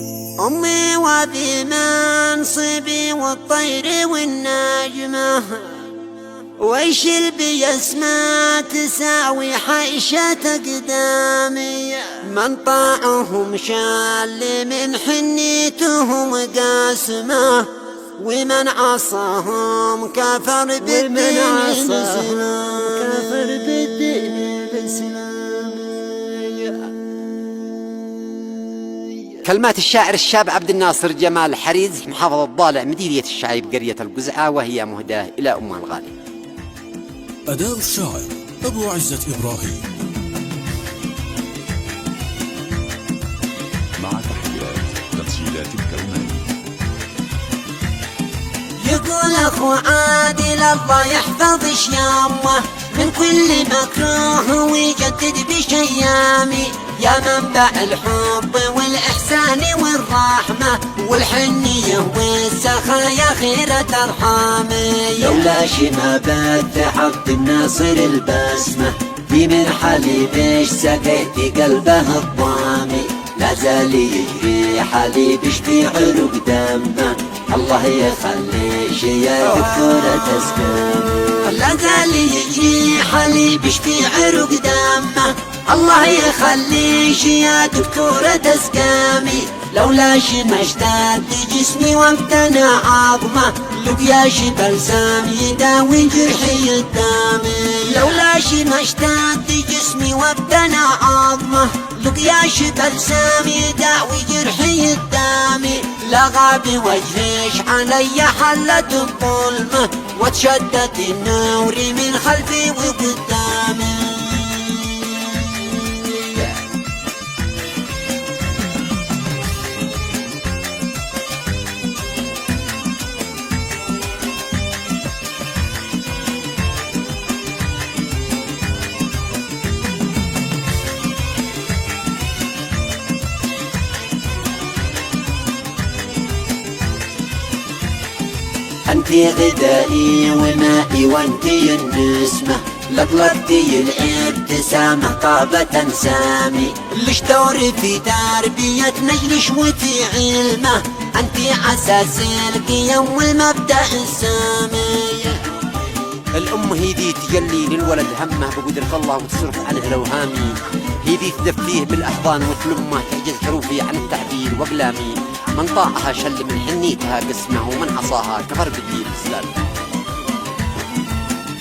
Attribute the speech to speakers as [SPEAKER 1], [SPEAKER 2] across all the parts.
[SPEAKER 1] أمي وذي منصبي والطير والنجمة، ويش البيسمة تساوي حيشة قدامي. من طاعهم شال من حنيتهم قاسمة، ومن عصاهم كفر بالدين الإسلام. كلمات الشاعر الشاب عبد الناصر جمال حريز، محافظة ضالع، مديرية الشعيب، قرية القزعة، وهي مهداة إلى أمها الغالية.
[SPEAKER 2] أداء الشاعر أبو عزة إبراهيم،
[SPEAKER 3] مع تحيات تسجيلات الكونين.
[SPEAKER 1] يقول أخو عادل الله يحفظ شيامه من كل مكروه ويجدد بشيامي، يا منبع الحب والإحسان والرحمة والحنية والسخاء يا خيرة أرحامي. لولاش ما بث عبد الناصر البسمة، في من حليبش سقيت قلبه الضامي. لا زال يجري حليبش في عروق دمه، الله يخليش يا دكتورة تسقامي. لا زال يجري حليبش في عروق دمه، الله يخليش يا دكتورة تسقامي. لولاش ما اشتد جسمي وابتنى عظمه، لقياش بلسام يداوي جرحي الدامي. لولاش ما اشتد جسمي وابتنى عظمه، لقياش بلسام يداوي جرحي الدامي. لغى بوجهش علي حلت الظلمه، وتشدت النور من خلفي وقدامي. انتي غذائي ومائي وانتي النسمة، لطلبتي الابتسامة طابة سامي. ليش دوري في تربية نجلش وفي علمه، انتي اساس القيم والمبدأ السامي. الأم هي ذي تجلي للولد همه بقدرة الله وتصرف عنه الأوهامي، هي ذي تدفيه بالأحضان وتلمه تعجز حروفي عن التعبير وأقلامي. من طاعها شل من حنيتها قسمه، ومن عصاها كفر بالدين الإسلام.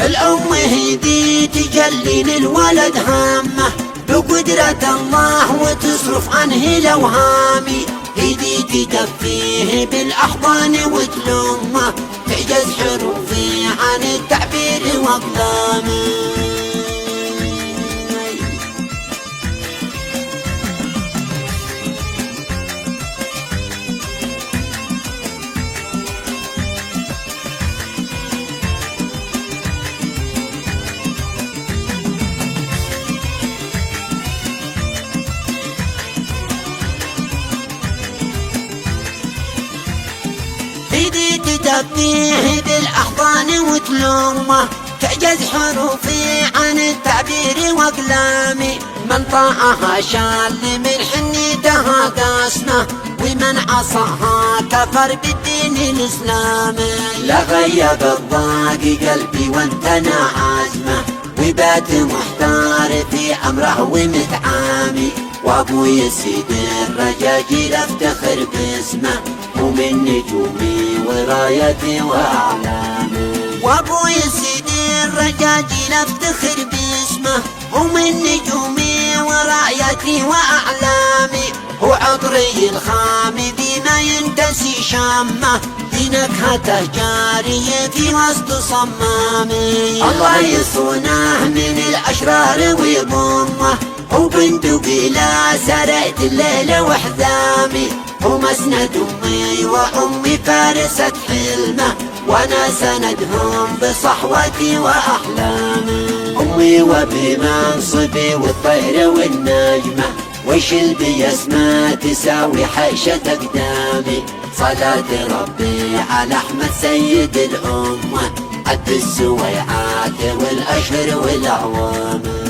[SPEAKER 1] الأم هي ذي تجلي للولد همه بقدرة الله وتصرف عنه الأوهامي، هي ذي تدفيه بالأحضان وتلمه تعجز حروفي عن التعبير وأقلامي. ايدي تدفيه بالاحضان وتلومه تعجز حروفي عن التعبير واقلامي. من طاعها شال من حنيتها قاسمه، ومن عصاها كفر بالدين الاسلامي. لا غيب الضاق قلبي وانتنى عازمه، وبات محتار في امره ومتعامي. وابوي سيد الرجاجيل افتخر باسمه، ومن نجومي ورايتي واعلامي. وابوي سيد الرجاجيل افتخر باسمه، ومن نجومي ورايتي واعلامي. هو عطري الخامي بما ينتسي شامه، بنكهته جارية في وسط صمامي. الله يصونه من الاشرار ويضمه، وبندقي لا سرقت الليل وحزامي. ومسند امي وامي فارسة حلمه، وانا سندهم بصحوتي واحلامي. امي وبمنصبي والطير والنجمه، وش البيسمة تساوي حيشة اقدامي. صلاة ربي على احمد سيد الامه، قد السويعات والاشهر والاعوام.